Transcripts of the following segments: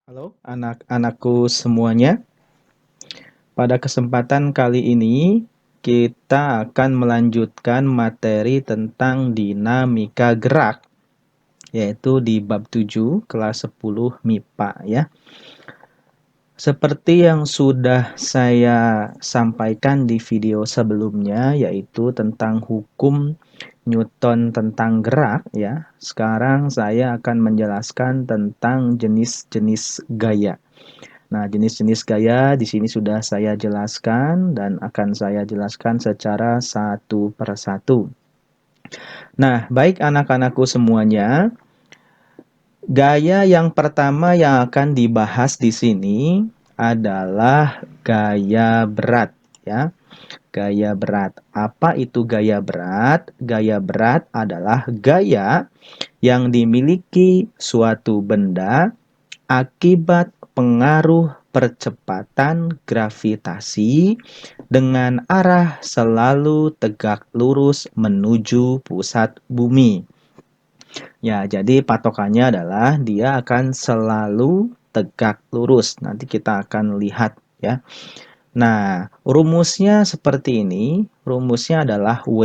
Halo anak-anakku semuanya. Pada kesempatan kali ini kita akan melanjutkan materi tentang dinamika gerak, yaitu di bab 7 kelas 10 MIPA ya. Seperti yang sudah saya sampaikan di video sebelumnya, yaitu tentang hukum Newton tentang gerak ya. Sekarang saya akan menjelaskan tentang jenis-jenis gaya. Nah, jenis-jenis gaya di sini sudah saya jelaskan dan akan saya jelaskan secara satu persatu. Nah, baik anak-anakku semuanya, gaya yang pertama yang akan dibahas di sini adalah gaya berat ya. Gaya berat. Apa itu gaya berat? Gaya berat adalah gaya yang dimiliki suatu benda akibat pengaruh percepatan gravitasi dengan arah selalu tegak lurus menuju pusat bumi. Ya, jadi patokannya adalah dia akan selalu tegak lurus. Nanti kita akan lihat ya. Nah, rumusnya seperti ini. Rumusnya adalah W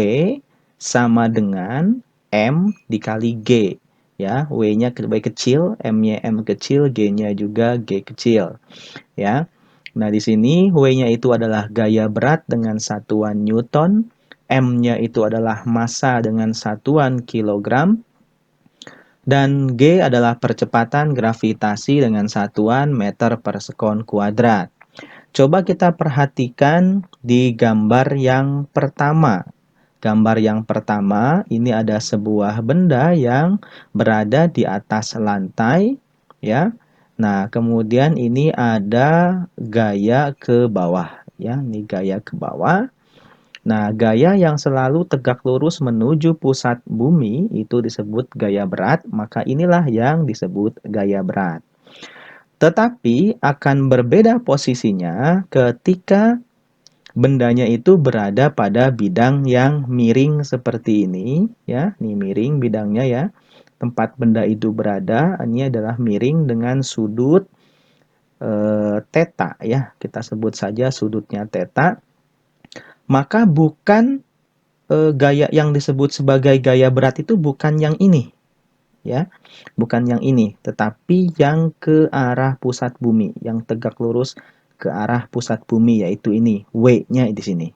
sama dengan M dikali G. Ya, W-nya W kecil, M-nya M kecil, G-nya juga G kecil. Ya. Nah, di sini W-nya itu adalah gaya berat dengan satuan Newton, M-nya itu adalah massa dengan satuan kilogram, dan G adalah percepatan gravitasi dengan satuan meter per sekon kuadrat. Coba kita perhatikan di gambar yang pertama. Gambar yang pertama, ini ada sebuah benda yang berada di atas lantai, ya. Nah, kemudian ini ada gaya ke bawah, ya. Ini gaya ke bawah. Nah, gaya yang selalu tegak lurus menuju pusat bumi itu disebut gaya berat, maka inilah yang disebut gaya berat. Tetapi akan berbeda posisinya ketika bendanya itu berada pada bidang yang miring seperti ini ya. Ini miring bidangnya ya. Tempat benda itu berada ini adalah miring dengan sudut theta ya. Kita sebut saja sudutnya theta. Maka bukan gaya yang disebut sebagai gaya berat itu bukan yang ini ya. Bukan yang ini, tetapi yang ke arah pusat bumi, yang tegak lurus ke arah pusat bumi, yaitu ini, W-nya di sini.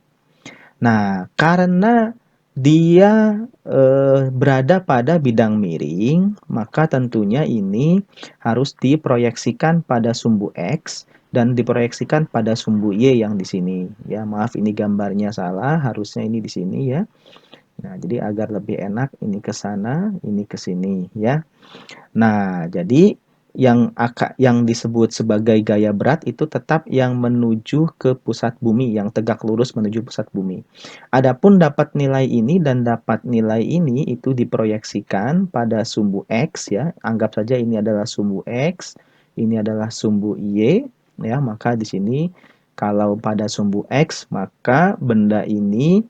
Nah, karena dia berada pada bidang miring, maka tentunya ini harus diproyeksikan pada sumbu X dan diproyeksikan pada sumbu Y yang di sini. Ya, maaf ini gambarnya salah, harusnya ini di sini ya. Nah, jadi agar lebih enak ini ke sana, ini ke sini ya. Nah, jadi yang disebut sebagai gaya berat itu tetap yang menuju ke pusat bumi, yang tegak lurus menuju pusat bumi. Adapun dapat nilai ini dan dapat nilai ini itu diproyeksikan pada sumbu X ya. Anggap saja ini adalah sumbu X, ini adalah sumbu Y ya. Maka di sini kalau pada sumbu X maka benda ini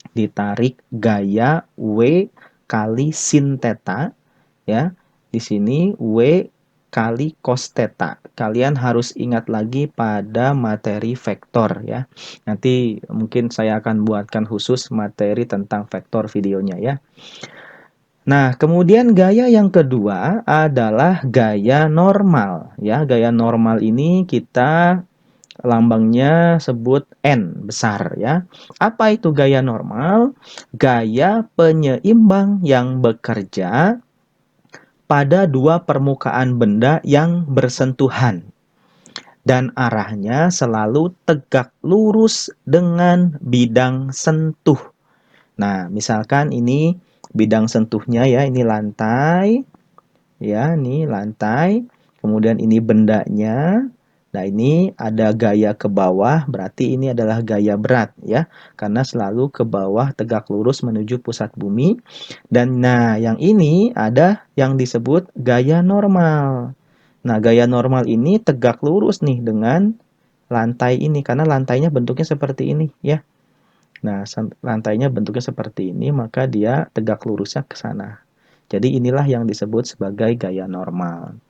ditarik gaya W kali sin theta ya. Di sini W kali cos theta. Kalian harus ingat lagi pada materi vektor ya. Nanti mungkin saya akan buatkan khusus materi tentang vektor videonya ya. Nah, kemudian gaya yang kedua adalah gaya normal ya. Gaya normal ini kita lambangnya sebut N besar ya. Apa itu gaya normal? Gaya penyeimbang yang bekerja pada dua permukaan benda yang bersentuhan dan arahnya selalu tegak lurus dengan bidang sentuh. Nah, misalkan ini bidang sentuhnya ya, ini lantai. Ya, ini lantai. Kemudian ini bendanya. Nah, ini ada gaya ke bawah, berarti ini adalah gaya berat ya. Karena selalu ke bawah tegak lurus menuju pusat bumi. Dan nah, yang ini ada yang disebut gaya normal. Nah, gaya normal ini tegak lurus nih dengan lantai ini karena lantainya bentuknya seperti ini ya. Nah, lantainya bentuknya seperti ini, maka dia tegak lurusnya ke sana. Jadi inilah yang disebut sebagai gaya normal.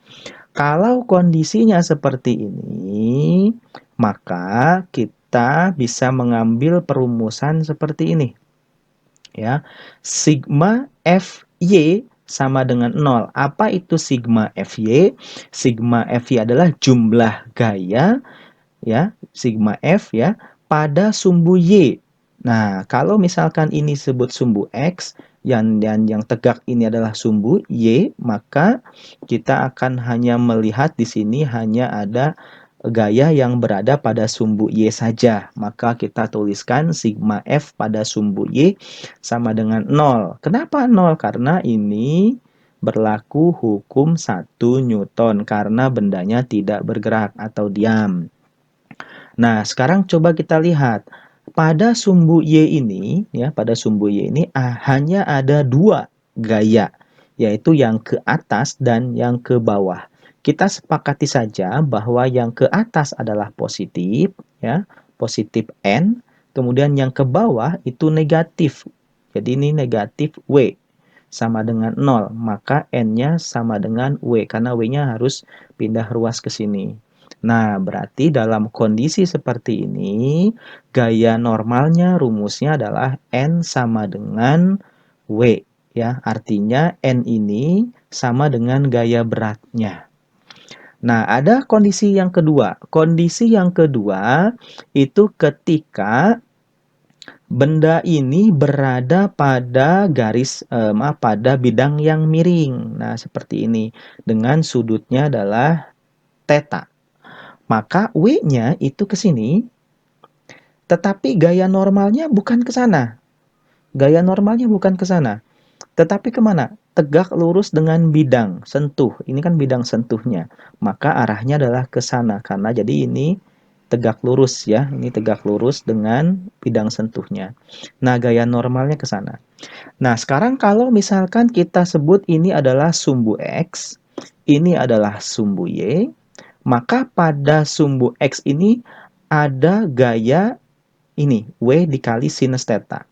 Kalau kondisinya seperti ini, maka kita bisa mengambil perumusan seperti ini. Ya, sigma Fy sama dengan 0. Apa itu sigma Fy? Sigma Fy adalah jumlah gaya, ya, sigma F ya, pada sumbu Y. Nah, kalau misalkan ini disebut sumbu X, yang tegak ini adalah sumbu Y, maka kita akan hanya melihat di sini hanya ada gaya yang berada pada sumbu Y saja. Maka kita tuliskan sigma F pada sumbu Y sama dengan 0. Kenapa 0? Karena ini berlaku hukum 1 Newton karena bendanya tidak bergerak atau diam. Nah, sekarang coba kita lihat. Pada sumbu Y ini, ya, pada sumbu Y ini hanya ada 2 gaya, yaitu yang ke atas dan yang ke bawah. Kita sepakati saja bahwa yang ke atas adalah positif, ya, positif N, kemudian yang ke bawah itu negatif. Jadi ini negatif W sama dengan 0, maka N-nya sama dengan W, karena W-nya harus pindah ruas ke sini. Nah, berarti dalam kondisi seperti ini, gaya normalnya rumusnya adalah N sama dengan W. Ya, artinya N ini sama dengan gaya beratnya. Nah, ada kondisi yang kedua. Kondisi yang kedua itu ketika benda ini berada pada pada bidang yang miring. Nah, seperti ini. Dengan sudutnya adalah theta. Maka W-nya itu ke sini, tetapi gaya normalnya bukan ke sana. Gaya normalnya bukan ke sana. Tetapi kemana? Tegak lurus dengan bidang sentuh. Ini kan bidang sentuhnya. Maka arahnya adalah ke sana. Karena jadi ini tegak lurus ya. Ini tegak lurus dengan bidang sentuhnya. Nah, gaya normalnya ke sana. Nah, sekarang kalau misalkan kita sebut ini adalah sumbu X, ini adalah sumbu Y, maka pada sumbu X ini ada gaya ini, W dikali sinus theta.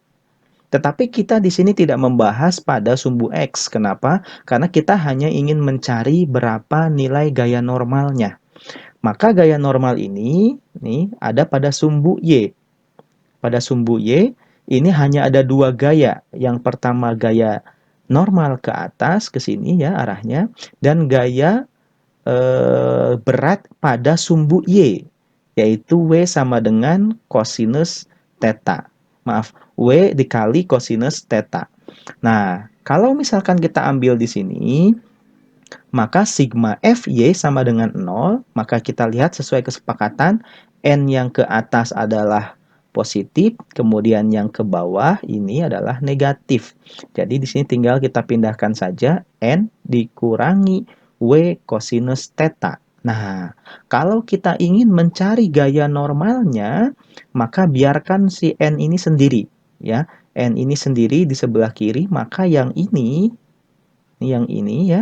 Tetapi kita di sini tidak membahas pada sumbu X. Kenapa? Karena kita hanya ingin mencari berapa nilai gaya normalnya. Maka gaya normal ini nih ada pada sumbu Y. Pada sumbu Y ini hanya ada 2 gaya. Yang pertama gaya normal ke atas ke sini ya arahnya, dan gaya berat pada sumbu Y, yaitu W sama dengan cosinus theta. Maaf, W dikali cosinus theta. Nah, kalau misalkan kita ambil di sini, maka sigma Fy sama dengan 0, maka kita lihat sesuai kesepakatan, N yang ke atas adalah positif, kemudian yang ke bawah ini adalah negatif. Jadi di sini tinggal kita pindahkan saja N dikurangi W cosinus theta. Nah, kalau kita ingin mencari gaya normalnya, maka biarkan si N ini sendiri. Ya, N ini sendiri di sebelah kiri, maka yang ini ya,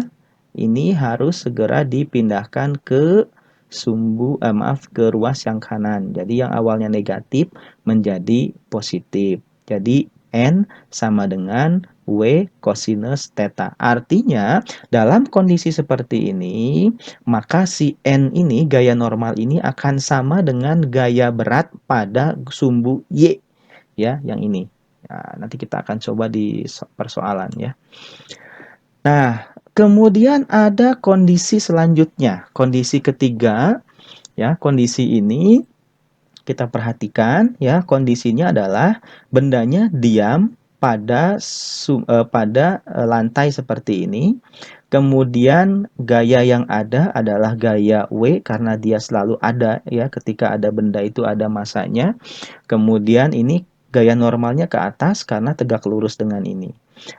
ini harus segera dipindahkan ke ke ruas yang kanan. Jadi yang awalnya negatif menjadi positif. Jadi N sama dengan W cosinus theta. Artinya, dalam kondisi seperti ini, maka si N ini, gaya normal ini akan sama dengan gaya berat pada sumbu Y. Ya, yang ini. Nah, nanti kita akan coba di persoalan ya. Nah, kemudian ada kondisi selanjutnya. Kondisi ketiga, ya, kondisi ini kita perhatikan ya, kondisinya adalah bendanya diam pada lantai seperti ini. Kemudian gaya yang ada adalah gaya W karena dia selalu ada ya, ketika ada benda itu ada masanya. Kemudian ini gaya normalnya ke atas karena tegak lurus dengan ini.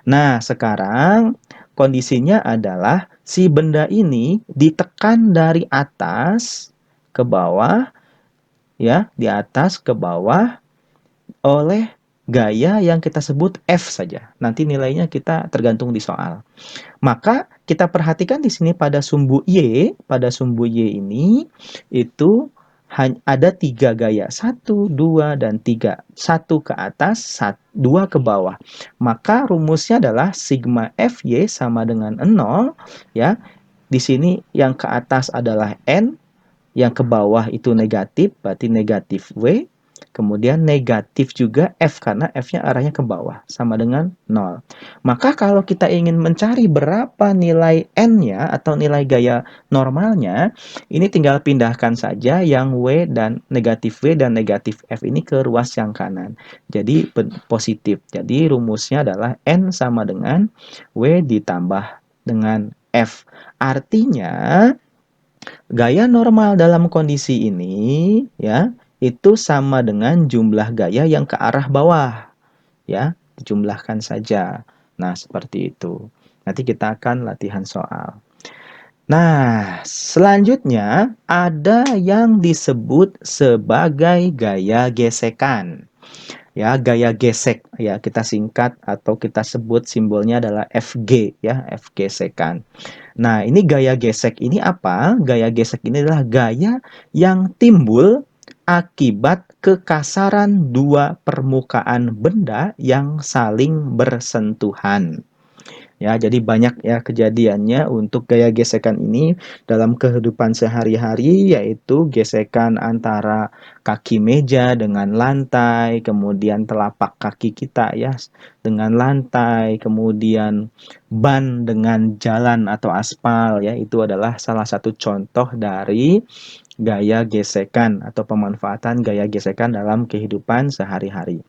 Nah, sekarang kondisinya adalah si benda ini ditekan dari atas ke bawah, ya, di atas ke bawah oleh gaya yang kita sebut F saja. Nanti nilainya kita tergantung di soal. Maka kita perhatikan di sini pada sumbu Y ini itu ada 3 gaya, 1, 2, dan 3. 1 ke atas, 2 ke bawah. Maka rumusnya adalah sigma Fy sama dengan 0, ya. di sini yang ke atas adalah N, yang ke bawah itu negatif, berarti negatif W. Kemudian negatif juga F, karena F-nya arahnya ke bawah, sama dengan 0. Maka kalau kita ingin mencari berapa nilai N-nya atau nilai gaya normalnya, ini tinggal pindahkan saja yang W dan negatif F ini ke ruas yang kanan. Jadi positif. Jadi rumusnya adalah N sama dengan W ditambah dengan F. Artinya gaya normal dalam kondisi ini ya itu sama dengan jumlah gaya yang ke arah bawah ya, dijumlahkan saja. Nah, seperti itu. Nanti kita akan latihan soal. Nah, selanjutnya ada yang disebut sebagai gaya gesekan. Ya, gaya gesek ya kita singkat atau kita sebut simbolnya adalah FG ya, F gesekan. Nah, ini gaya gesek ini apa? Gaya gesek ini adalah gaya yang timbul akibat kekasaran dua permukaan benda yang saling bersentuhan. Ya, jadi banyak ya kejadiannya untuk gaya gesekan ini dalam kehidupan sehari-hari, yaitu gesekan antara kaki meja dengan lantai, kemudian telapak kaki kita ya dengan lantai, kemudian ban dengan jalan atau aspal ya, itu adalah salah satu contoh dari gaya gesekan atau pemanfaatan gaya gesekan dalam kehidupan sehari-hari.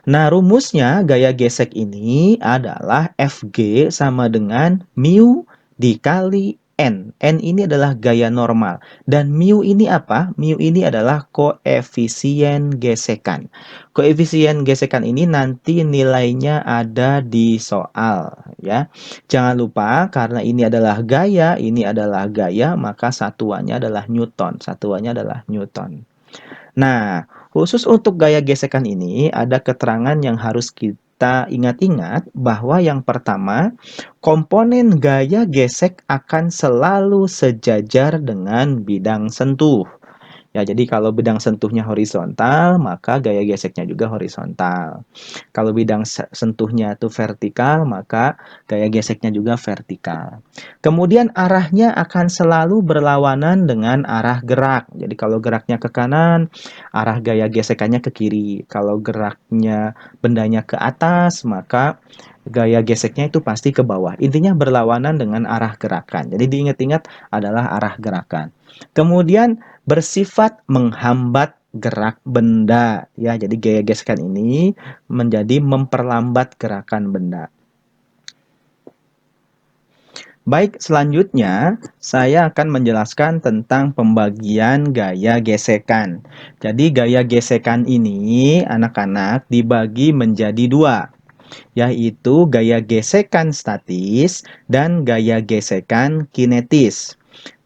Nah, rumusnya gaya gesek ini adalah Fg sama dengan mu dikali N. N ini adalah gaya normal. Dan mu ini apa? Mu ini adalah koefisien gesekan. Koefisien gesekan ini nanti nilainya ada di soal ya. Jangan lupa karena ini adalah gaya, maka satuannya adalah Newton. Satuannya adalah Newton. Nah, khusus untuk gaya gesekan ini ada keterangan yang harus kita ingat-ingat bahwa yang pertama, komponen gaya gesek akan selalu sejajar dengan bidang sentuh. Ya, jadi kalau bidang sentuhnya horizontal, maka gaya geseknya juga horizontal. Kalau bidang sentuhnya itu vertikal, maka gaya geseknya juga vertikal. Kemudian arahnya akan selalu berlawanan dengan arah gerak. Jadi kalau geraknya ke kanan, arah gaya gesekannya ke kiri. Kalau geraknya bendanya ke atas, maka gaya geseknya itu pasti ke bawah. Intinya berlawanan dengan arah gerakan. Jadi diingat-ingat adalah arah gerakan. Kemudian bersifat menghambat gerak benda ya. Jadi gaya gesekan ini menjadi memperlambat gerakan benda. Baik, selanjutnya saya akan menjelaskan tentang pembagian gaya gesekan. Jadi gaya gesekan ini anak-anak dibagi menjadi dua, yaitu gaya gesekan statis dan gaya gesekan kinetis.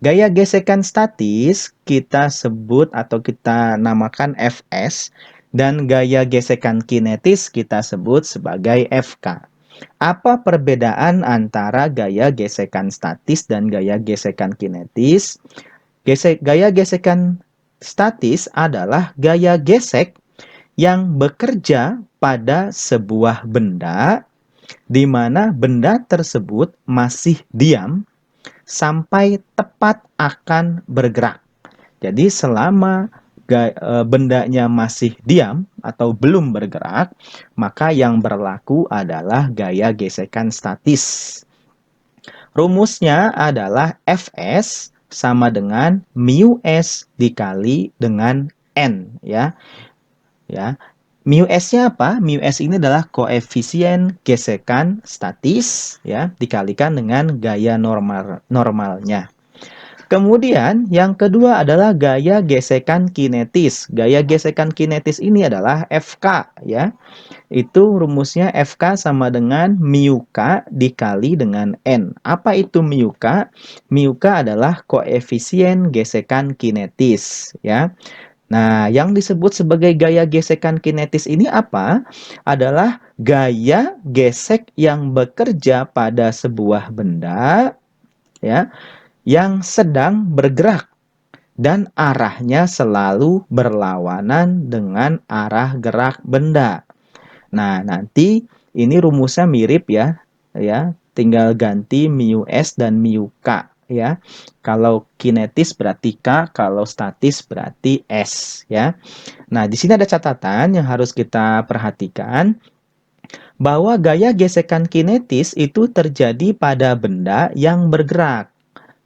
Gaya gesekan statis kita sebut atau kita namakan Fs, dan gaya gesekan kinetis kita sebut sebagai Fk. Apa perbedaan antara gaya gesekan statis dan gaya gesekan kinetis? Gaya gesekan statis adalah gaya gesek yang bekerja pada sebuah benda di mana benda tersebut masih diam sampai tepat akan bergerak. Jadi selama bendanya masih diam atau belum bergerak, maka yang berlaku adalah gaya gesekan statis. Rumusnya adalah Fs sama dengan mu s dikali dengan N ya. Ya. Mu S-nya apa? Mu S ini adalah koefisien gesekan statis ya, dikalikan dengan gaya normalnya. Kemudian yang kedua adalah gaya gesekan kinetis. Gaya gesekan kinetis ini adalah Fk ya. Itu rumusnya Fk sama dengan mu K dikali dengan N. Apa itu mu K? Mu K adalah koefisien gesekan kinetis ya. Nah, yang disebut sebagai gaya gesekan kinetis ini apa? Adalah gaya gesek yang bekerja pada sebuah benda ya, yang sedang bergerak dan arahnya selalu berlawanan dengan arah gerak benda. Nah, nanti ini rumusnya mirip ya, tinggal ganti mu S dan mu K ya. Kalau kinetis berarti K, kalau statis berarti S ya. Nah, di sini ada catatan yang harus kita perhatikan bahwa gaya gesekan kinetis itu terjadi pada benda yang bergerak.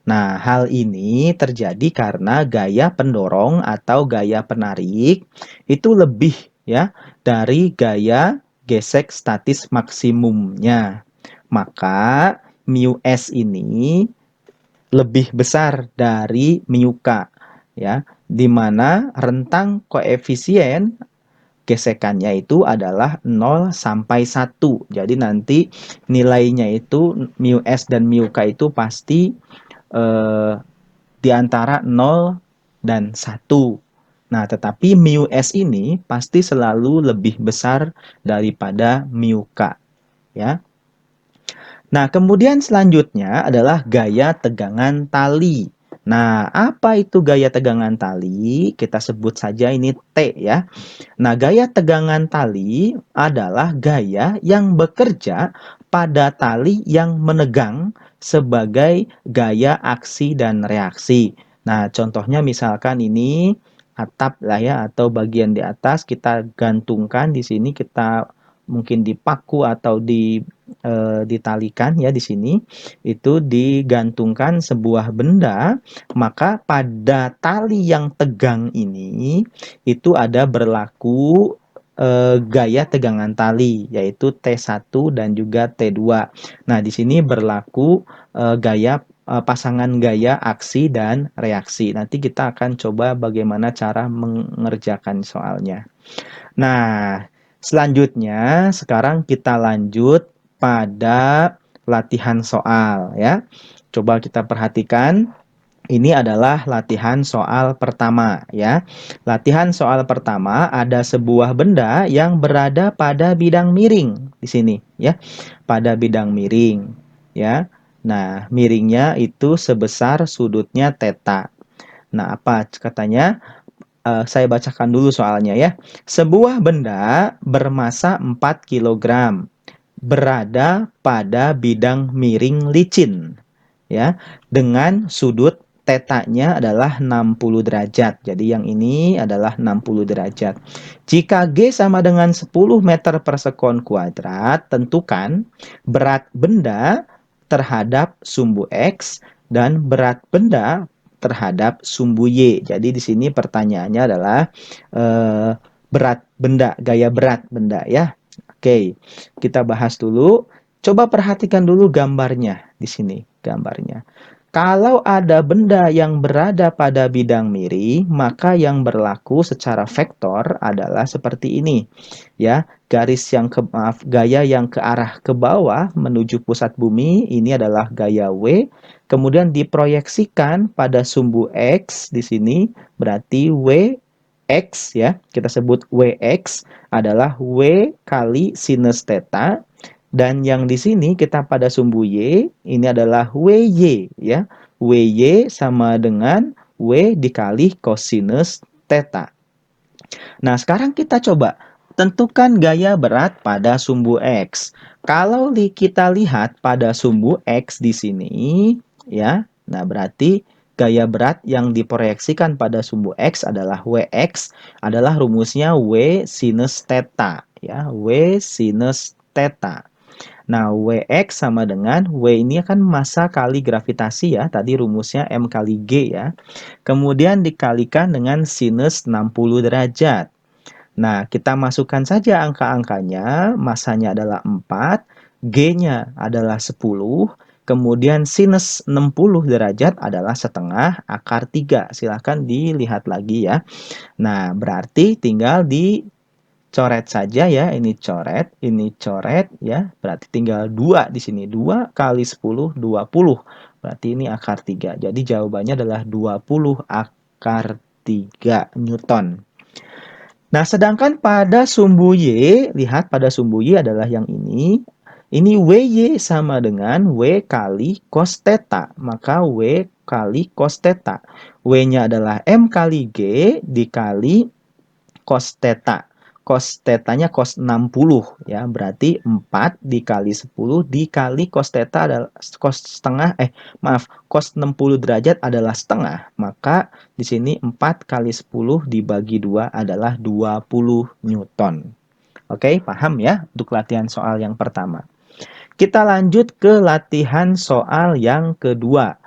Nah, hal ini terjadi karena gaya pendorong atau gaya penarik itu lebih ya dari gaya gesek statis maksimumnya. Maka mu S ini lebih besar dari mu K ya, di mana rentang koefisien gesekannya itu adalah 0 sampai 1. Jadi nanti nilainya itu mu S dan mu K itu pasti di antara 0 dan 1. Nah, tetapi mu S ini pasti selalu lebih besar daripada mu K ya. Nah, kemudian selanjutnya adalah gaya tegangan tali. Nah, apa itu gaya tegangan tali? Kita sebut saja ini T ya. Nah, gaya tegangan tali adalah gaya yang bekerja pada tali yang menegang sebagai gaya aksi dan reaksi. Nah, contohnya misalkan ini atap lah ya, atau bagian di atas kita gantungkan di sini, kita mungkin dipaku atau ditalikan ya di sini, itu digantungkan sebuah benda, maka pada tali yang tegang ini itu ada berlaku gaya tegangan tali, yaitu T1 dan juga T2. Nah, di sini berlaku pasangan gaya aksi dan reaksi. Nanti kita akan coba bagaimana cara mengerjakan soalnya. Nah, selanjutnya sekarang kita lanjut pada latihan soal ya. Coba kita perhatikan. Ini adalah latihan soal pertama ya. Latihan soal pertama, ada sebuah benda yang berada pada bidang miring di sini ya. Pada bidang miring ya. Nah, miringnya itu sebesar sudutnya theta. Nah, apa katanya? Saya bacakan dulu soalnya ya. Sebuah benda bermasa 4 kg berada pada bidang miring licin ya, dengan sudut tetanya adalah 60 derajat. Jadi yang ini adalah 60 derajat. Jika G sama dengan 10 meter per sekon kuadrat, tentukan berat benda terhadap sumbu X dan berat benda terhadap sumbu Y. Jadi di sini pertanyaannya adalah berat benda, gaya berat benda ya. Oke, kita bahas dulu. Coba perhatikan dulu gambarnya di sini, gambarnya. Kalau ada benda yang berada pada bidang miring, maka yang berlaku secara vektor adalah seperti ini. Ya, gaya yang ke arah ke bawah menuju pusat bumi ini adalah gaya W. Kemudian diproyeksikan pada sumbu X di sini, berarti W X ya, kita sebut Wx adalah W kali sinus theta. Dan yang di sini kita pada sumbu Y, ini adalah WY ya. WY sama dengan W dikali kosinus theta. Nah, sekarang kita coba tentukan gaya berat pada sumbu X. Kalau kita lihat pada sumbu X di sini ya, nah berarti gaya berat yang diproyeksikan pada sumbu X adalah Wx, adalah rumusnya W sinus theta ya, W sinus theta. Nah, Wx sama dengan W ini kan massa kali gravitasi ya. Tadi rumusnya M kali G ya. Kemudian dikalikan dengan sinus 60 derajat. Nah, kita masukkan saja angka-angkanya. Massanya adalah 4, G-nya adalah 10, kemudian sinus 60 derajat adalah setengah akar 3. Silahkan dilihat lagi ya. Nah, berarti tinggal dicoret saja ya, ini coret ya. Berarti tinggal 2 di sini. 2 kali 10 20. Berarti ini akar 3. Jadi jawabannya adalah 20 akar 3 Newton. Nah, sedangkan pada sumbu Y, lihat pada sumbu Y adalah yang ini. Ini WY sama dengan W kali cos theta. Maka W kali cos theta. W-nya adalah M kali G dikali cos theta. cos tetanya cos 60 ya. Berarti 4 dikali 10 dikali cos theta adalah cos setengah cos 60 derajat adalah setengah. Maka di sini 4 kali 10 dibagi 2 adalah 20 Newton. Oke, paham ya untuk latihan soal yang pertama. Kita lanjut ke latihan soal yang kedua.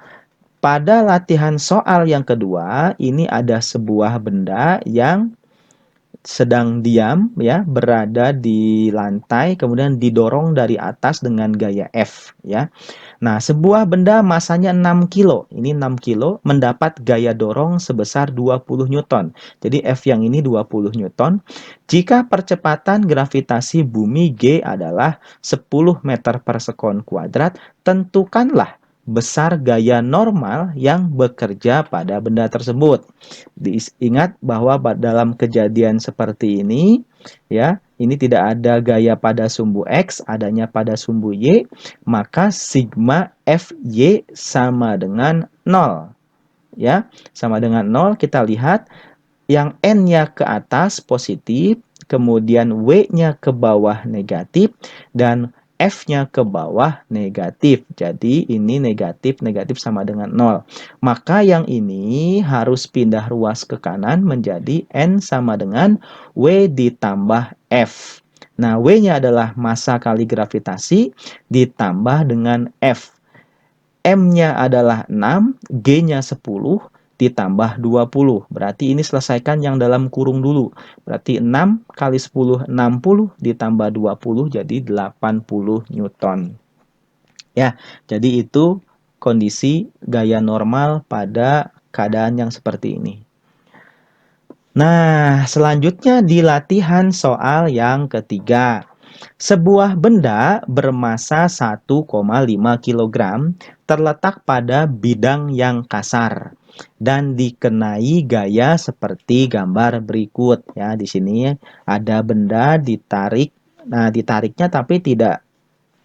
Pada latihan soal yang kedua, ini ada sebuah benda yang sedang diam ya, berada di lantai, kemudian didorong dari atas dengan gaya F ya. Nah, sebuah benda masanya 6 kilo, ini 6 kilo mendapat gaya dorong sebesar 20 Newton. Jadi F yang ini 20 Newton. Jika percepatan gravitasi bumi G adalah 10 meter per sekon kuadrat, tentukanlah besar gaya normal yang bekerja pada benda tersebut. Ingat bahwa dalam kejadian seperti ini, ya, ini tidak ada gaya pada sumbu X, adanya pada sumbu Y, maka sigma Fy sama dengan 0. Ya, sama dengan 0. Kita lihat yang N-nya ke atas positif, kemudian W-nya ke bawah negatif, dan F-nya ke bawah negatif. Jadi ini negatif, negatif sama dengan 0. Maka yang ini harus pindah ruas ke kanan menjadi N sama dengan W ditambah F. Nah, W-nya adalah massa kali gravitasi ditambah dengan F. M-nya adalah 6, G-nya 10, ditambah 20. Berarti ini selesaikan yang dalam kurung dulu. Berarti 6 kali 10, 60, ditambah 20, jadi 80 Newton. Ya, jadi itu kondisi gaya normal pada keadaan yang seperti ini. Nah, selanjutnya di latihan soal yang ketiga. Sebuah benda bermasa 1,5 kg terletak pada bidang yang kasar dan dikenai gaya seperti gambar berikut ya. Di sini ada benda ditarik. Nah, ditariknya tapi tidak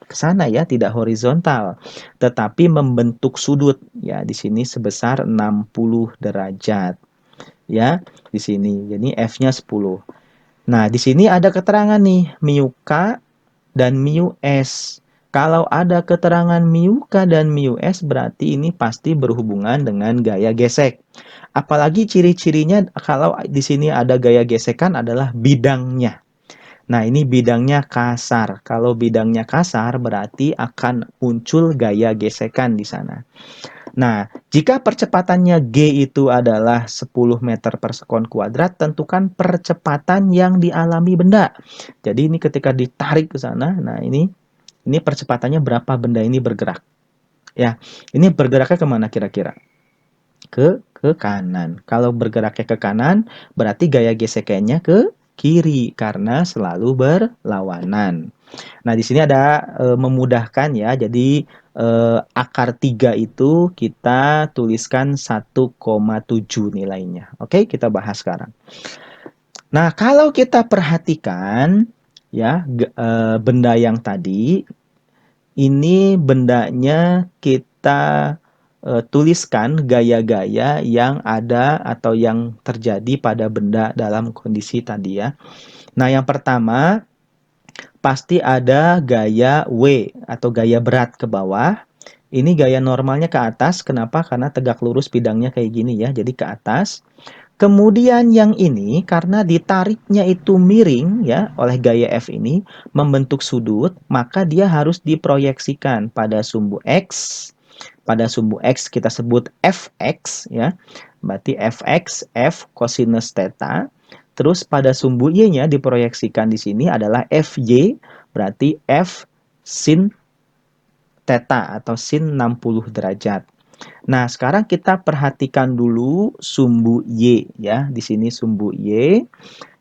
ke sana ya, tidak horizontal, tetapi membentuk sudut ya. Di sini sebesar 60 derajat. Ya, di sini. Jadi F-nya 10. Nah, di sini ada keterangan nih, mu K dan mu S. Kalau ada keterangan mu K dan mu S, berarti ini pasti berhubungan dengan gaya gesek. Apalagi ciri-cirinya kalau di sini ada gaya gesekan adalah bidangnya. Nah, ini bidangnya kasar. Kalau bidangnya kasar, berarti akan muncul gaya gesekan di sana. Nah, jika percepatannya G itu adalah 10 meter per sekon kuadrat, tentukan percepatan yang dialami benda. Jadi ini ketika ditarik ke sana, nah ini percepatannya berapa benda ini bergerak. Ya, ini bergeraknya kemana kira-kira? Ke kanan. Kalau bergeraknya ke kanan, berarti gaya gesekannya ke kiri karena selalu berlawanan. Nah, di sini ada memudahkan ya. Jadi akar 3 itu kita tuliskan 1,7 nilainya. Oke, kita bahas sekarang. Nah, kalau kita perhatikan ya benda yang tadi, ini bendanya kita tuliskan gaya-gaya yang ada atau yang terjadi pada benda dalam kondisi tadi ya. Nah, yang pertama pasti ada gaya W atau gaya berat ke bawah. Ini gaya normalnya ke atas. Kenapa? Karena tegak lurus bidangnya kayak gini ya. Jadi ke atas. Kemudian yang ini karena ditariknya itu miring ya oleh gaya F ini membentuk sudut, maka dia harus diproyeksikan pada sumbu X. Pada sumbu X kita sebut Fx ya. Berarti Fx F cosinus theta. Terus pada sumbu Y-nya diproyeksikan di sini adalah Fy, berarti F sin theta atau sin 60 derajat. Nah, sekarang kita perhatikan dulu sumbu Y ya. Di sini sumbu Y.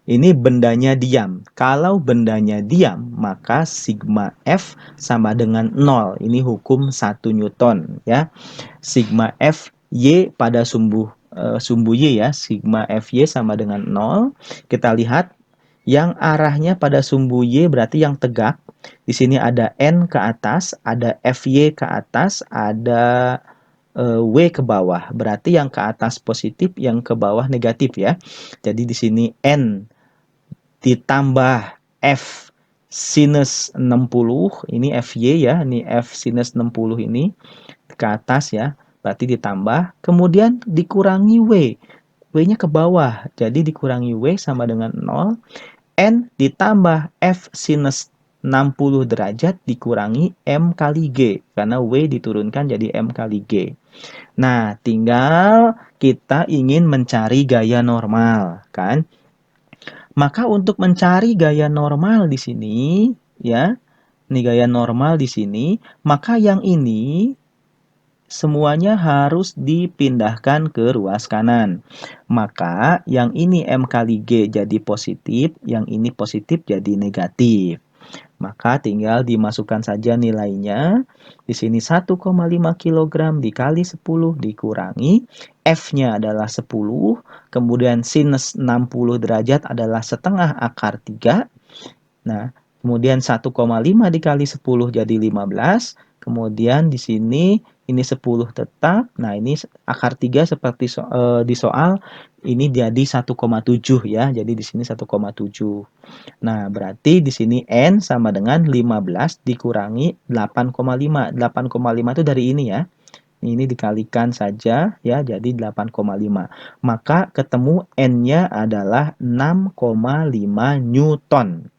Ini bendanya diam. Kalau bendanya diam, maka sigma F sama dengan 0. Ini hukum 1 Newton ya. Sigma F Y pada sumbu Y ya, sigma Fy sama dengan 0. Kita lihat yang arahnya pada sumbu Y berarti yang tegak. Di sini ada N ke atas, ada Fy ke atas, ada W ke bawah. Berarti yang ke atas positif, yang ke bawah negatif ya. Jadi di sini N ditambah F sinus 60, ini Fy ya, ini F sinus 60 ini ke atas ya, berarti ditambah, kemudian dikurangi W. W-nya ke bawah, jadi dikurangi W sama dengan 0, N ditambah F sinus 60 derajat dikurangi M kali G, karena W diturunkan jadi M kali G. Nah, tinggal kita ingin mencari gaya normal, kan? Maka untuk mencari gaya normal di sini, ya, ini gaya normal di sini, maka yang ini semuanya harus dipindahkan ke ruas kanan. Maka yang ini M kali G jadi positif, yang ini positif jadi negatif. Maka tinggal dimasukkan saja nilainya. Di sini 1,5 kg dikali 10 dikurangi. F-nya adalah 10. Kemudian sinus 60 derajat adalah setengah akar 3. Nah, kemudian 1,5 dikali 10 jadi 15. Kemudian di sini ini 10 tetap. Nah, ini akar 3 seperti di soal ini jadi 1,7 ya. Jadi di sini 1,7. Nah, berarti di sini N sama dengan 15 dikurangi 8,5. 8,5 itu dari ini ya. Ini dikalikan saja ya, jadi 8,5. Maka ketemu N-nya adalah 6,5 Newton.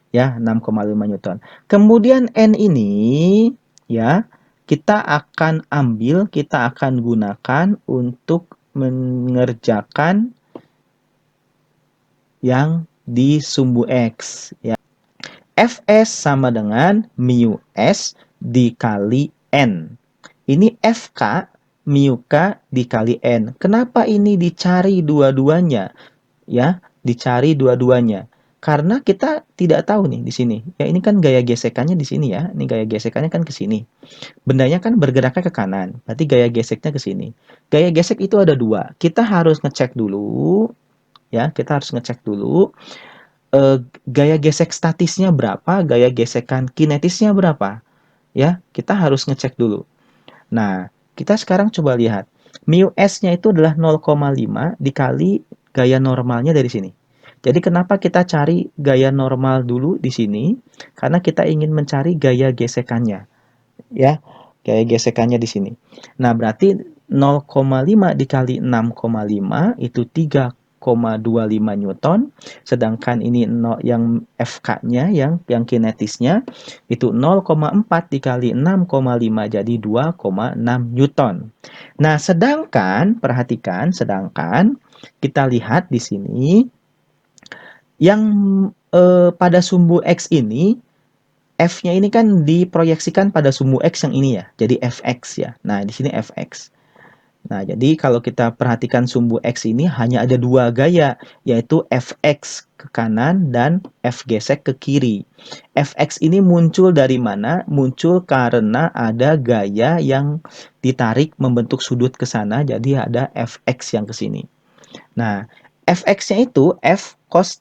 Ya, 6,5 Newton. Kemudian N ini ya, kita akan gunakan untuk mengerjakan yang di sumbu X ya. Fs sama dengan mu S dikali N. Ini Fk mu K dikali N. Kenapa ini dicari dua-duanya? Ya, dicari dua-duanya. Karena kita tidak tahu nih di sini. Ya, ini kan gaya gesekannya di sini ya. Ini gaya gesekannya kan ke sini. Bendanya kan bergeraknya ke kanan. Berarti gaya geseknya ke sini. Gaya gesek itu ada dua. Kita harus ngecek dulu. Ya, kita harus ngecek dulu. Gaya gesek statisnya berapa, gaya gesekan kinetisnya berapa. Ya, kita harus ngecek dulu. Nah, kita sekarang coba lihat. Mu S-nya itu adalah 0,5 dikali gaya normalnya dari sini. Jadi kenapa kita cari gaya normal dulu di sini? Karena kita ingin mencari gaya gesekannya. Ya, gaya gesekannya di sini. Nah, berarti 0,5 dikali 6,5 itu 3,25 Newton, sedangkan ini yang Fk-nya yang kinetisnya itu 0,4 dikali 6,5 jadi 2,6 Newton. Nah, sedangkan perhatikan, kita lihat di sini yang pada sumbu X ini F-nya ini kan diproyeksikan pada sumbu X yang ini ya, jadi Fx ya. Nah, di sini Fx. Nah, jadi kalau kita perhatikan sumbu X ini hanya ada dua gaya, yaitu Fx ke kanan dan F gesek ke kiri. Fx ini muncul dari mana? Muncul karena ada gaya yang ditarik membentuk sudut ke sana, jadi ada Fx yang ke sini. Nah, Fx-nya itu F cos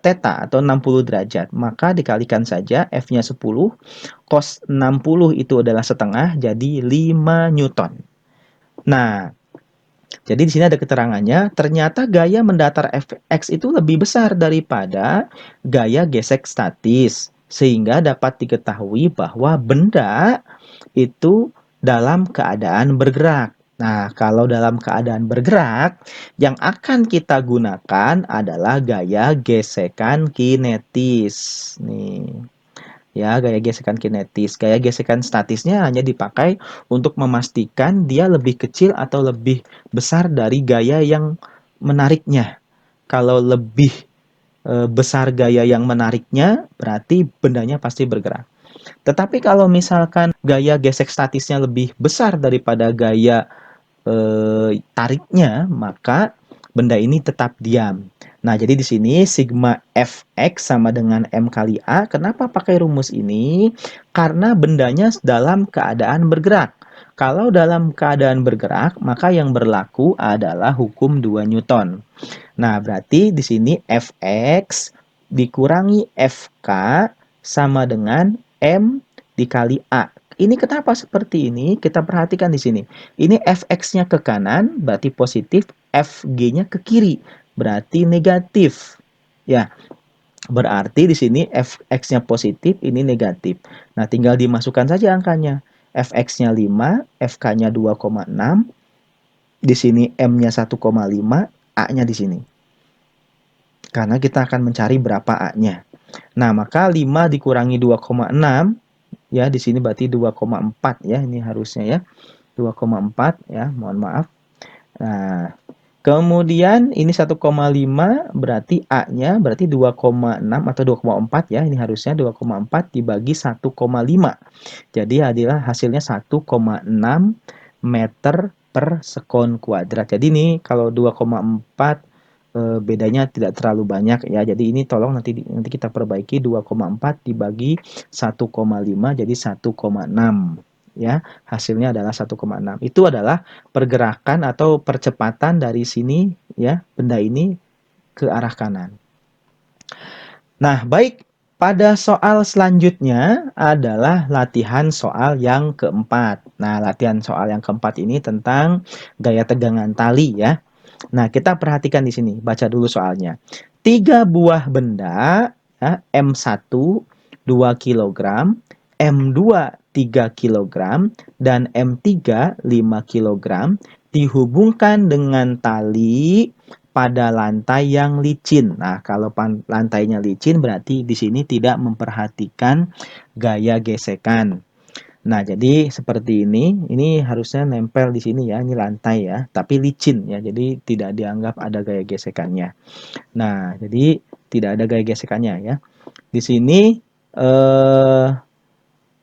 theta atau 60 derajat. Maka dikalikan saja F-nya 10, cos 60 itu adalah setengah, jadi 5 Newton. Nah, jadi di sini ada keterangannya, ternyata gaya mendatar Fx itu lebih besar daripada gaya gesek statis, sehingga dapat diketahui bahwa benda itu dalam keadaan bergerak. Nah, kalau dalam keadaan bergerak, yang akan kita gunakan adalah gaya gesekan kinetis. Nih. Ya, gaya gesekan kinetis. Gaya gesekan statisnya hanya dipakai untuk memastikan dia lebih kecil atau lebih besar dari gaya yang menariknya. Kalau lebih besar gaya yang menariknya, berarti bendanya pasti bergerak. Tetapi kalau misalkan gaya gesek statisnya lebih besar daripada gaya tariknya, maka benda ini tetap diam. Nah, jadi di sini sigma Fx sama dengan M kali A. Kenapa pakai rumus ini? Karena bendanya dalam keadaan bergerak. Kalau dalam keadaan bergerak, maka yang berlaku adalah hukum 2 Newton. Nah, berarti di sini Fx dikurangi Fk sama dengan M dikali A. Ini kenapa seperti ini? Kita perhatikan di sini. Ini Fx-nya ke kanan, berarti positif. Fg-nya ke kiri, berarti negatif. Ya. Berarti di sini fx-nya positif, ini negatif. Nah, tinggal dimasukkan saja angkanya. Fx-nya 5, Fk-nya 2,6, di sini M-nya 1,5, A-nya di sini. Karena kita akan mencari berapa A-nya. Nah, maka 5 dikurangi 2,6, ya, di sini berarti 2,4 ya, ini harusnya ya. 2,4 ya, mohon maaf. Nah, kemudian ini 1,5 berarti A-nya berarti 2,6 atau 2,4 ya. Ini harusnya 2,4 dibagi 1,5. Jadi adalah hasilnya 1,6 meter per sekon kuadrat. Jadi ini kalau 2,4 bedanya tidak terlalu banyak ya. Jadi ini tolong nanti kita perbaiki 2,4 dibagi 1,5 jadi 1,6 ya. Hasilnya adalah 1,6. Itu adalah pergerakan atau percepatan dari sini ya, benda ini ke arah kanan. Nah, baik, pada soal selanjutnya adalah latihan soal yang keempat. Nah, latihan soal yang keempat ini tentang gaya tegangan tali ya. Nah, kita perhatikan di sini, baca dulu soalnya. 3 buah benda ya, M1 2 kg, M2 3 kg, dan M3 5 kg dihubungkan dengan tali pada lantai yang licin. Nah, kalau lantainya licin berarti di sini tidak memperhatikan gaya gesekan. Nah, jadi seperti ini harusnya nempel di sini ya, ini lantai ya, tapi licin ya, jadi tidak dianggap ada gaya gesekannya. Nah, jadi tidak ada gaya gesekannya ya. Di sini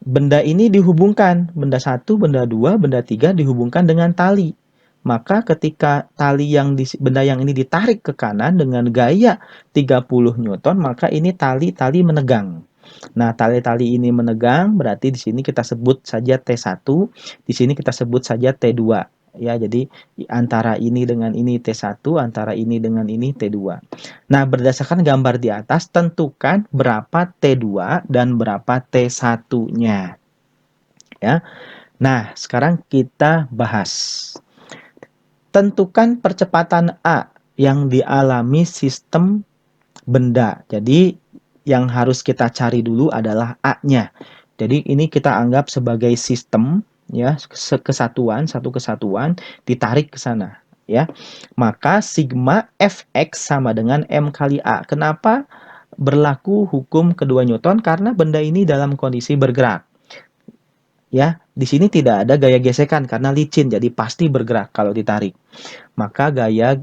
benda ini dihubungkan, benda 1, benda 2, benda 3 dihubungkan dengan tali. Maka ketika benda yang ini ditarik ke kanan dengan gaya 30 Newton, maka ini tali menegang. Nah, tali-tali ini menegang, berarti di sini kita sebut saja T1, di sini kita sebut saja T2. Ya, jadi antara ini dengan ini T1, antara ini dengan ini T2. Nah, berdasarkan gambar di atas, tentukan berapa T2 dan berapa T1-nya. Ya. Nah, sekarang kita bahas. Tentukan percepatan A yang dialami sistem benda. Jadi yang harus kita cari dulu adalah A-nya. Jadi ini kita anggap sebagai sistem ya, satu kesatuan ditarik ke sana ya. Maka sigma Fx sama dengan M kali A. Kenapa berlaku hukum kedua Newton? Karena benda ini dalam kondisi bergerak. Ya, di sini tidak ada gaya gesekan karena licin, jadi pasti bergerak kalau ditarik. Maka gaya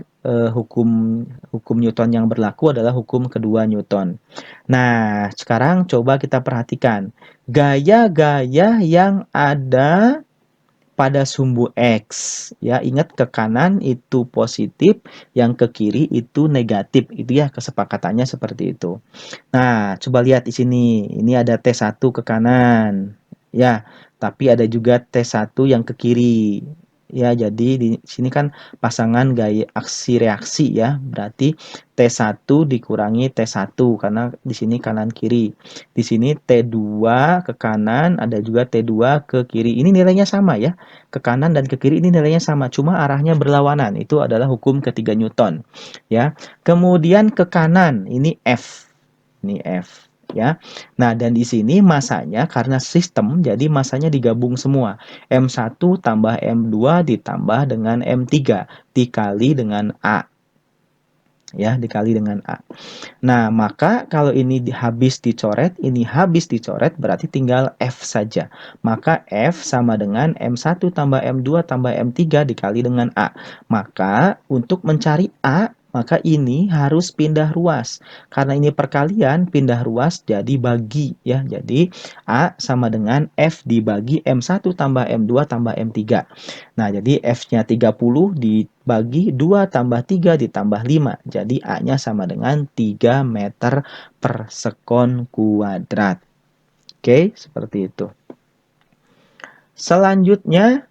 hukum Newton yang berlaku adalah hukum kedua Newton. Nah, sekarang coba kita perhatikan gaya-gaya yang ada pada sumbu X. Ya, ingat ke kanan itu positif, yang ke kiri itu negatif. Itu ya kesepakatannya seperti itu. Nah, coba lihat di sini. Ini ada T1 ke kanan. Ya, tapi ada juga T1 yang ke kiri. Ya, jadi di sini kan pasangan gaya aksi reaksi ya. Berarti T1 dikurangi T1 karena di sini kanan kiri. Di sini T2 ke kanan, ada juga T2 ke kiri. Ini nilainya sama ya. Ke kanan dan ke kiri ini nilainya sama, cuma arahnya berlawanan. Itu adalah hukum ketiga Newton. Ya. Kemudian ke kanan ini F. Ini F ya. Nah, dan di sini masanya karena sistem jadi masanya digabung semua. M1 tambah M2 ditambah dengan M3 dikali dengan A. Ya, dikali dengan A. Nah, maka kalau ini habis dicoret, ini habis dicoret, berarti tinggal F saja. Maka F sama dengan M1 tambah M2 tambah M3 dikali dengan A. Maka untuk mencari A, maka ini harus pindah ruas. Karena ini perkalian, pindah ruas jadi bagi ya. Jadi A sama dengan F dibagi M1 tambah M2 tambah M3. Nah, jadi F-nya 30 dibagi 2 tambah 3 ditambah 5. Jadi A-nya sama dengan 3 meter per sekon kuadrat. Oke, seperti itu. Selanjutnya,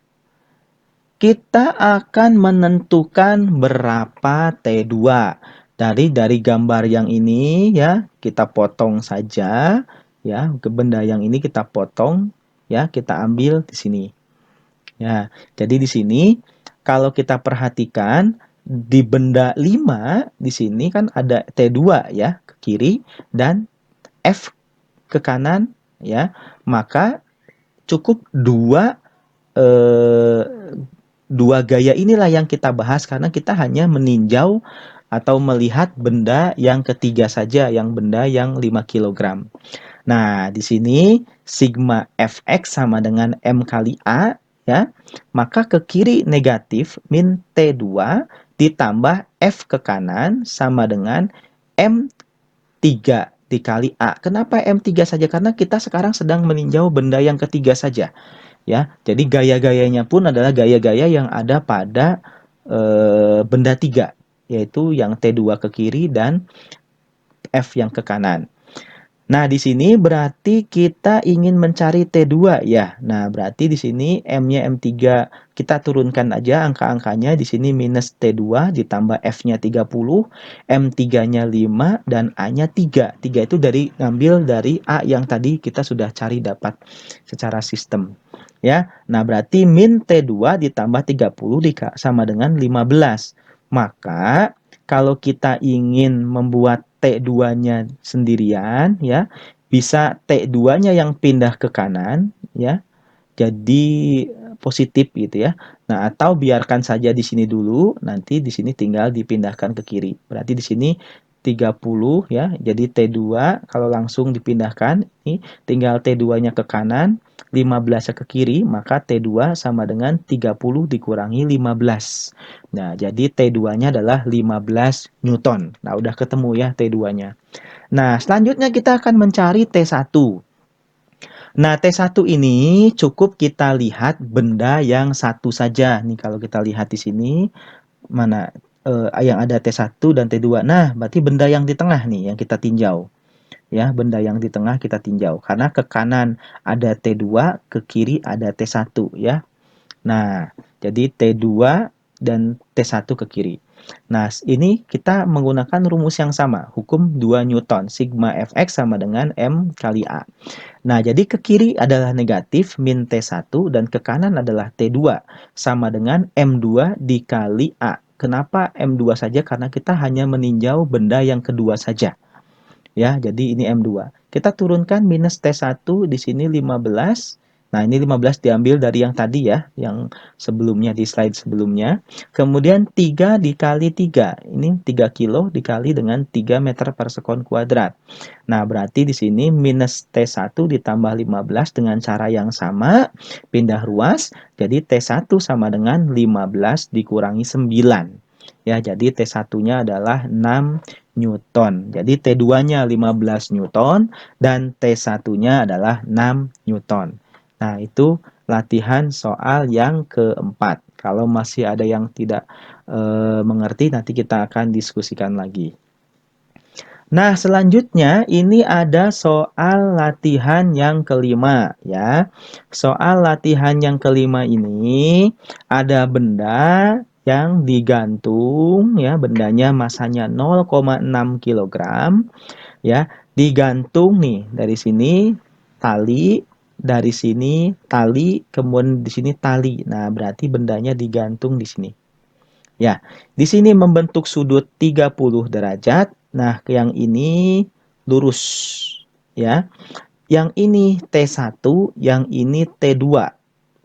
kita akan menentukan berapa T2. Dari gambar yang ini ya, kita potong saja ya, ke benda yang ini kita potong ya, kita ambil di sini. Ya, jadi di sini kalau kita perhatikan di benda 5 di sini kan ada T2 ya ke kiri dan F ke kanan ya. Maka cukup eh, dua gaya inilah yang kita bahas karena kita hanya meninjau atau melihat benda yang ketiga saja, yang benda yang 5 kilogram. Nah, di sini sigma Fx sama dengan M kali A, ya. Maka ke kiri negatif min T2 ditambah F ke kanan sama dengan M3 dikali A. Kenapa M3 saja? Karena kita sekarang sedang meninjau benda yang ketiga saja, ya. Jadi gaya-gayanya pun adalah gaya-gaya yang ada pada benda 3, yaitu yang T2 ke kiri dan F yang ke kanan. Nah, di sini berarti kita ingin mencari T2 ya. Nah, berarti di sini M-nya M3 kita turunkan aja angka-angkanya. Di sini minus T2 ditambah F-nya 30, M3-nya 5 dan A-nya 3. 3 itu ngambil dari A yang tadi kita sudah cari dapat secara sistem. Ya. Nah, berarti min T2 ditambah 30 sama dengan 15. Maka kalau kita ingin membuat T2-nya sendirian ya, bisa T2-nya yang pindah ke kanan ya. Jadi positif gitu ya. Nah, atau biarkan saja di sini dulu, nanti di sini tinggal dipindahkan ke kiri. Berarti di sini 30 ya. Jadi T2 kalau langsung dipindahkan ini tinggal T2-nya ke kanan, 15-nya ke kiri, maka T2 sama dengan 30 dikurangi 15. Nah, jadi T2-nya adalah 15 Newton. Nah, udah ketemu ya T2-nya. Nah, selanjutnya kita akan mencari T1. Nah, T1 ini cukup kita lihat benda yang satu saja. Nih, kalau kita lihat di sini, mana yang ada T1 dan T2. Nah, berarti benda yang di tengah nih yang kita tinjau. Ya, benda yang di tengah kita tinjau. Karena ke kanan ada T2, ke kiri ada T1 ya. Nah, jadi T2 dan T1 ke kiri. Nah, ini kita menggunakan rumus yang sama, hukum 2 Newton, sigma Fx sama dengan M kali A. Nah, jadi ke kiri adalah negatif min T1 dan ke kanan adalah T2 sama dengan M2 dikali A. Kenapa M2 saja? Karena kita hanya meninjau benda yang kedua saja. Ya, jadi ini M2. Kita turunkan minus T1 di sini 15. Nah, ini 15 diambil dari yang tadi ya, yang sebelumnya di slide sebelumnya. Kemudian 3 dikali 3. Ini 3 kilo dikali dengan 3 meter per sekon kuadrat. Nah, berarti di sini minus T1 ditambah 15 dengan cara yang sama, pindah ruas. Jadi T1 sama dengan 15 dikurangi 9. Ya, jadi T1-nya adalah 6 Newton. Jadi T2-nya 15 Newton dan T1-nya adalah 6 Newton. Nah, itu latihan soal yang keempat. Kalau masih ada yang tidak mengerti, nanti kita akan diskusikan lagi. Nah, selanjutnya ini ada soal latihan yang kelima ya. Soal latihan yang kelima ini ada benda yang digantung ya, bendanya masanya 0,6 kg ya, digantung nih dari sini tali, dari sini tali, kemudian di sini tali. Nah, berarti bendanya digantung di sini. Ya, di sini membentuk sudut 30 derajat. Nah, yang ini lurus ya. Yang ini T1, yang ini T2.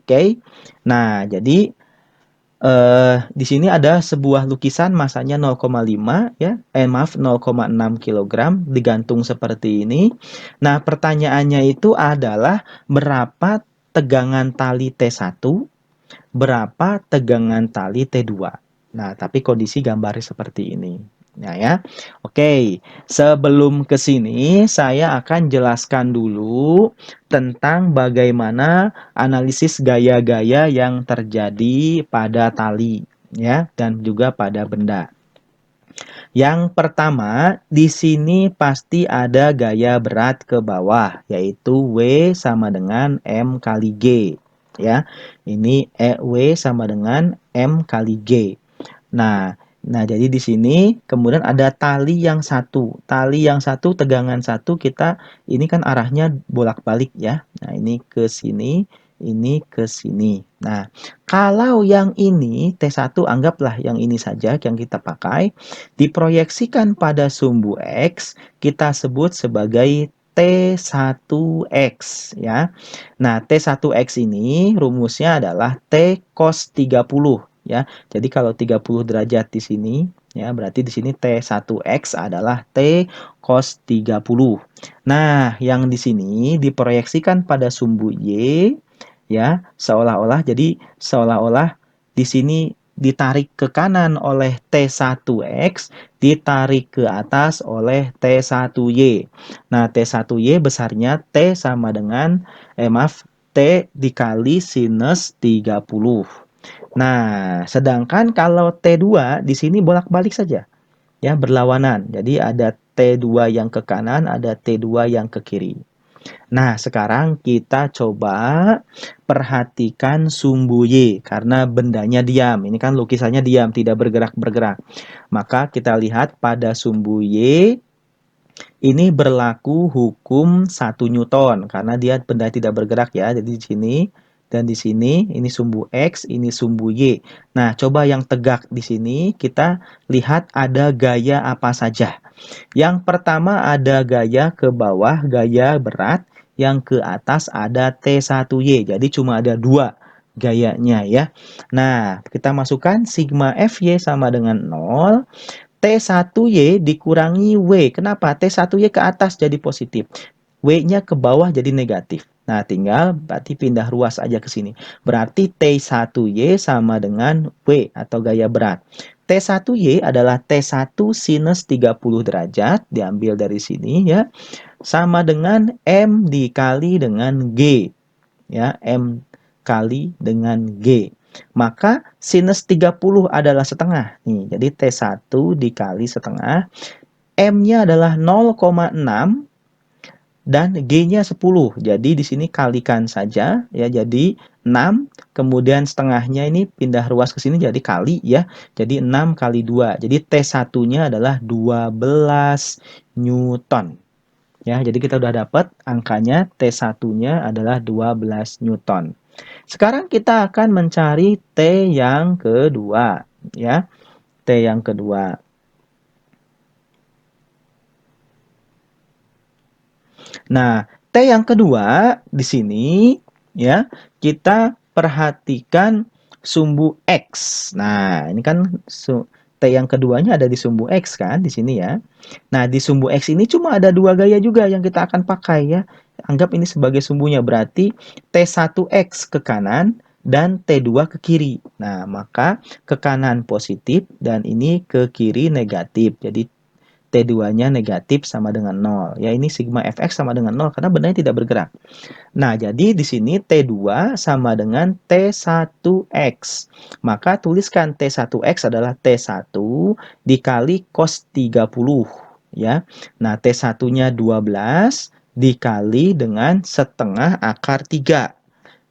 Oke. Nah, jadi di sini ada sebuah lukisan masanya 0,5 ya. Maaf 0,6 kg digantung seperti ini. Nah, pertanyaannya itu adalah berapa tegangan tali T1, berapa tegangan tali T2. Nah, tapi kondisi gambarnya seperti ini. Nah ya, oke. Sebelum ke sini, saya akan jelaskan dulu tentang bagaimana analisis gaya-gaya yang terjadi pada tali, ya, dan juga pada benda. Yang pertama, di sini pasti ada gaya berat ke bawah, yaitu W sama dengan M kali G. Ya, ini W sama dengan M kali G. Nah, jadi di sini kemudian ada tali yang satu. Tali yang satu, tegangan satu, kita ini kan arahnya bolak-balik ya. Nah, ini ke sini, ini ke sini. Nah, kalau yang ini T1 anggaplah yang ini saja yang kita pakai, diproyeksikan pada sumbu X, kita sebut sebagai T1X ya. Nah, T1X ini rumusnya adalah T cos 30 ya. Jadi kalau 30 derajat di sini ya, berarti di sini T1X adalah T cos 30. Nah, yang di sini diproyeksikan pada sumbu Y ya, seolah-olah di sini ditarik ke kanan oleh T1X, ditarik ke atas oleh T1Y. Nah, T1Y besarnya T sama dengan T dikali sinus 30. Nah, sedangkan kalau T2 di sini bolak-balik saja ya, berlawanan. Jadi ada T2 yang ke kanan, ada T2 yang ke kiri. Nah, sekarang kita coba perhatikan sumbu Y karena bendanya diam. Ini kan lukisannya diam, tidak bergerak-bergerak. Maka kita lihat pada sumbu Y ini berlaku hukum 1 Newton karena dia benda tidak bergerak ya. Jadi di sini dan di sini ini sumbu X, ini sumbu Y. Nah, coba yang tegak di sini kita lihat ada gaya apa saja. Yang pertama ada gaya ke bawah, gaya berat. Yang ke atas ada T1Y. Jadi cuma ada 2 gayanya ya. Nah, kita masukkan sigma Fy sama dengan 0. T1Y dikurangi W. Kenapa? T1Y ke atas jadi positif. W-nya ke bawah jadi negatif. Nah, tinggal berarti pindah ruas aja ke sini. Berarti T1Y sama dengan W atau gaya berat. T1Y adalah T1 sinus 30 derajat, diambil dari sini ya, sama dengan M dikali dengan G. Ya, M kali dengan G. Maka sinus 30 adalah setengah. Nih, jadi T1 dikali setengah. M-nya adalah 0,6 dan G-nya 10. Jadi di sini kalikan saja ya, jadi 6, kemudian setengahnya ini pindah ruas ke sini jadi kali ya. Jadi 6 kali 2. Jadi T1-nya adalah 12 Newton. Ya, jadi kita udah dapat angkanya T1-nya adalah 12 Newton. Sekarang kita akan mencari T yang kedua ya. T yang kedua. Nah, T yang kedua di sini ya, kita perhatikan sumbu X. Nah, ini kan T yang keduanya ada di sumbu X kan di sini ya. Nah, di sumbu X ini cuma ada 2 gaya juga yang kita akan pakai ya. Anggap ini sebagai sumbunya, berarti T1X ke kanan dan T2 ke kiri. Nah, maka ke kanan positif dan ini ke kiri negatif. Jadi T2-nya negatif sama dengan 0. Ya, ini sigma Fx sama dengan 0 karena bendanya tidak bergerak. Nah, jadi di sini T2 sama dengan T1X. Maka tuliskan T1X adalah T1 dikali cos 30. Ya. Nah, T1-nya 12 dikali dengan setengah akar 3.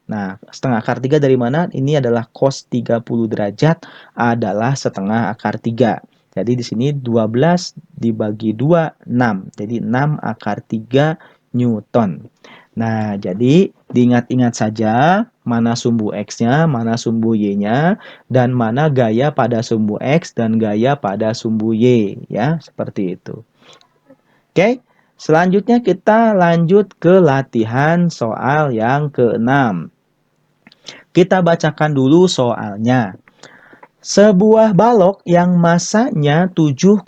Nah, setengah akar 3 dari mana? Ini adalah cos 30 derajat adalah setengah akar 3. Jadi di sini 12 dibagi 2, 6. Jadi 6 akar 3 Newton. Nah, jadi diingat-ingat saja mana sumbu X-nya, mana sumbu Y-nya, dan mana gaya pada sumbu X dan gaya pada sumbu Y. Ya, seperti itu. Oke, selanjutnya kita lanjut ke latihan soal yang ke-6. Kita bacakan dulu soalnya. Sebuah balok yang masanya 7,5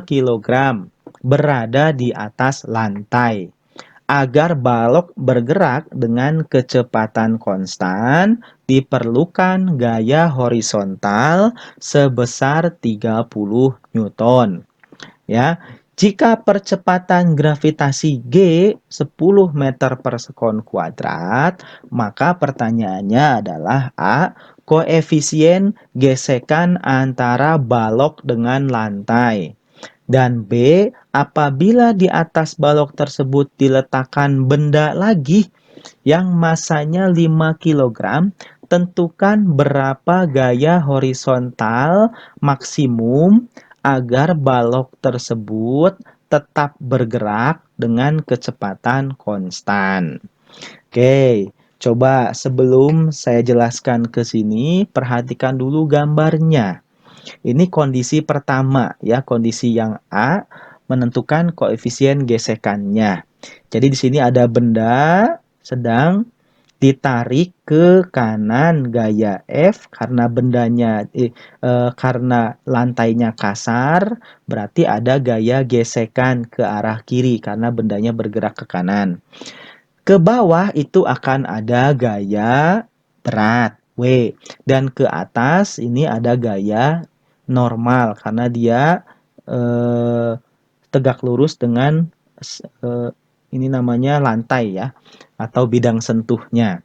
kg berada di atas lantai. Agar balok bergerak dengan kecepatan konstan, diperlukan gaya horizontal sebesar 30 Newton. Ya, jika percepatan gravitasi G 10 meter per sekon kuadrat, maka pertanyaannya adalah A. Koefisien gesekan antara balok dengan lantai. Dan B. Apabila di atas balok tersebut diletakkan benda lagi yang masanya 5 kg, tentukan berapa gaya horizontal maksimum agar balok tersebut tetap bergerak dengan kecepatan konstan. Oke, Coba sebelum saya jelaskan ke sini, perhatikan dulu gambarnya. Ini kondisi pertama ya, kondisi yang A menentukan koefisien gesekannya. Jadi di sini ada benda sedang ditarik ke kanan gaya F karena karena lantainya kasar, berarti ada gaya gesekan ke arah kiri karena bendanya bergerak ke kanan. Ke bawah itu akan ada gaya berat W, dan ke atas ini ada gaya normal karena dia eh, tegak lurus dengan eh, ini namanya lantai ya, atau bidang sentuhnya.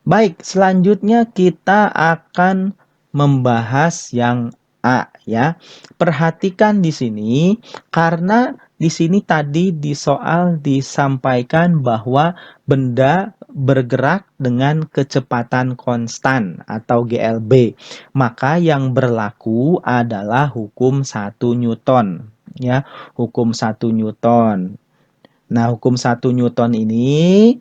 Baik, selanjutnya kita akan membahas yang A ya. Perhatikan di sini karena di sini tadi di soal disampaikan bahwa benda bergerak dengan kecepatan konstan atau GLB. Maka yang berlaku adalah hukum 1 Newton ya, hukum 1 Newton. Nah, hukum 1 Newton ini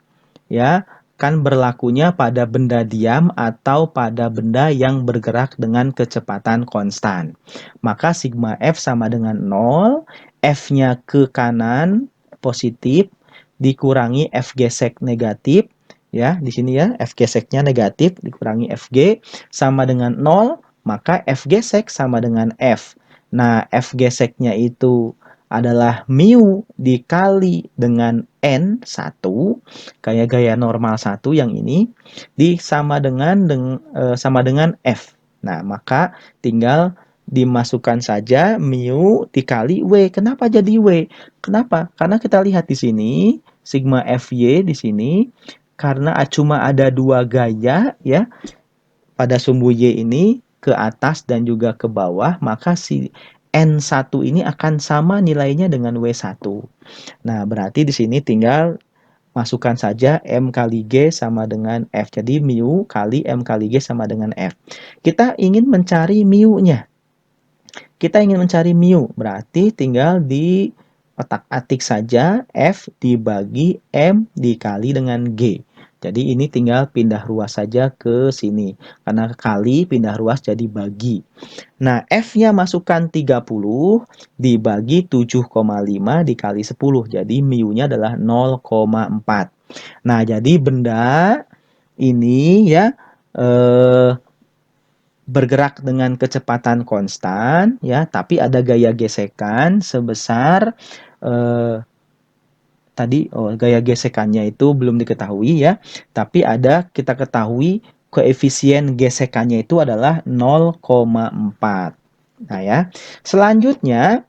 ya kan berlakunya pada benda diam atau pada benda yang bergerak dengan kecepatan konstan. Maka sigma F sama dengan 0, F-nya ke kanan positif dikurangi F gesek negatif ya, di sini ya F geseknya negatif dikurangi Fg sama dengan 0, maka F gesek sama dengan F. Nah, F geseknya itu adalah mu dikali dengan N1, kayak gaya normal 1 yang ini, sama dengan F. Nah, maka tinggal dimasukkan saja mu dikali W. Kenapa jadi W? Kenapa? Karena kita lihat di sini, sigma Fy di sini, karena cuma ada 2 gaya ya, pada sumbu Y ini ke atas dan juga ke bawah, maka si N1 ini akan sama nilainya dengan W1. Nah, berarti di sini tinggal masukkan saja M kali G sama dengan F. Jadi mu kali M kali G sama dengan F. Kita ingin mencari mu-nya. Kita ingin mencari mu, berarti tinggal di otak-atik saja F dibagi M dikali dengan G. Jadi ini tinggal pindah ruas saja ke sini. Karena kali pindah ruas jadi bagi. Nah, F-nya masukkan 30 dibagi 7,5 dikali 10. Jadi mu-nya adalah 0,4. Nah, jadi benda ini ya bergerak dengan kecepatan konstan ya, tapi ada gaya gesekan sebesar gaya gesekannya itu belum diketahui ya, tapi kita ketahui koefisien gesekannya itu adalah 0,4. Nah ya, selanjutnya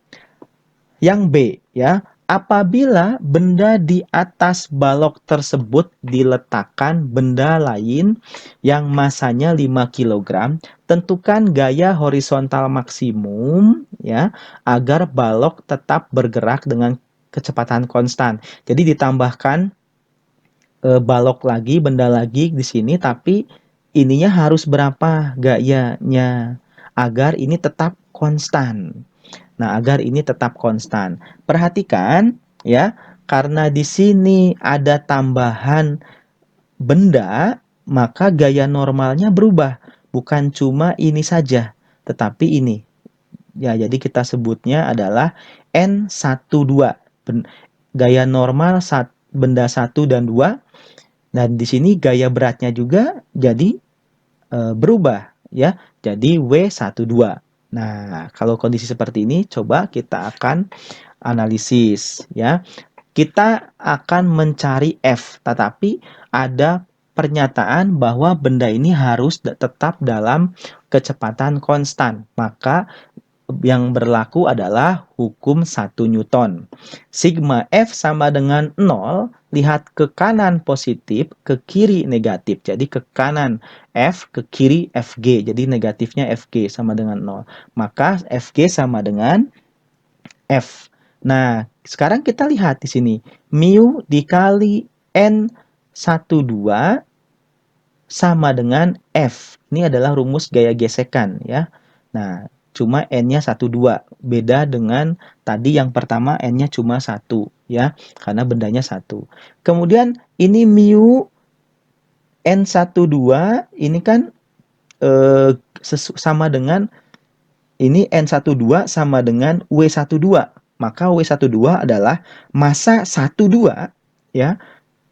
yang B ya, apabila benda di atas balok tersebut diletakkan benda lain yang masanya 5 kg, tentukan gaya horizontal maksimum ya agar balok tetap bergerak dengan kecepatan konstan. Jadi ditambahkan balok lagi, benda lagi di sini, tapi ininya harus berapa gayanya agar ini tetap konstan. Nah, agar ini tetap konstan. Perhatikan ya, karena di sini ada tambahan benda, maka gaya normalnya berubah. Bukan cuma ini saja, tetapi ini. Ya, jadi kita sebutnya adalah N12. Gaya normal benda 1 dan 2. Dan di sini gaya beratnya juga jadi berubah ya. Jadi W12. Nah, kalau kondisi seperti ini coba kita akan analisis ya. Kita akan mencari F, tetapi ada pernyataan bahwa benda ini harus tetap dalam kecepatan konstan. Maka yang berlaku adalah hukum 1 Newton. Sigma F sama dengan 0, lihat ke kanan positif, ke kiri negatif. Jadi ke kanan F, ke kiri Fg. Jadi negatifnya Fg sama dengan 0. Maka Fg sama dengan F. Nah, sekarang kita lihat di sini. Mu dikali N12 sama dengan F. Ini adalah rumus gaya gesekan ya. Nah, cuma N-nya 12. Beda dengan tadi yang pertama N-nya cuma 1 ya, karena bendanya 1. Kemudian ini mu N12 ini kan sama dengan ini N12 sama dengan W12. Maka W12 adalah massa 12 ya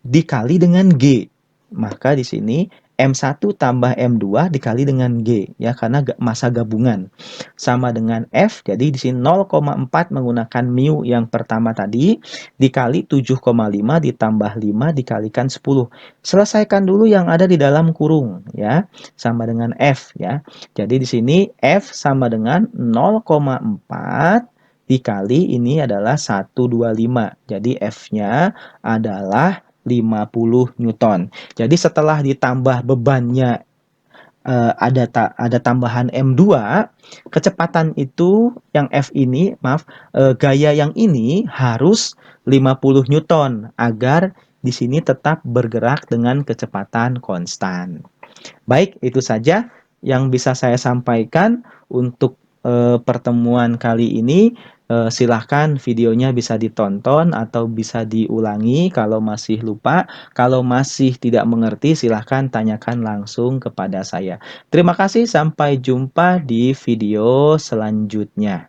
dikali dengan G. Maka di sini M1 tambah M2 dikali dengan G ya karena massa gabungan sama dengan F. Jadi di sini 0,4 menggunakan mu yang pertama tadi dikali 7,5 ditambah 5 dikalikan 10. Selesaikan dulu yang ada di dalam kurung ya sama dengan F ya. Jadi di sini F sama dengan 0,4 dikali ini adalah 125. Jadi F-nya adalah 50 Newton. Jadi setelah ditambah bebannya ada tambahan M2, kecepatan itu yang F ini, maaf, gaya yang ini harus 50 Newton agar di sini tetap bergerak dengan kecepatan konstan. Baik, itu saja yang bisa saya sampaikan untuk pertemuan kali ini. Silahkan videonya bisa ditonton atau bisa diulangi kalau masih lupa. Kalau masih tidak mengerti, silahkan tanyakan langsung kepada saya. Terima kasih, sampai jumpa di video selanjutnya.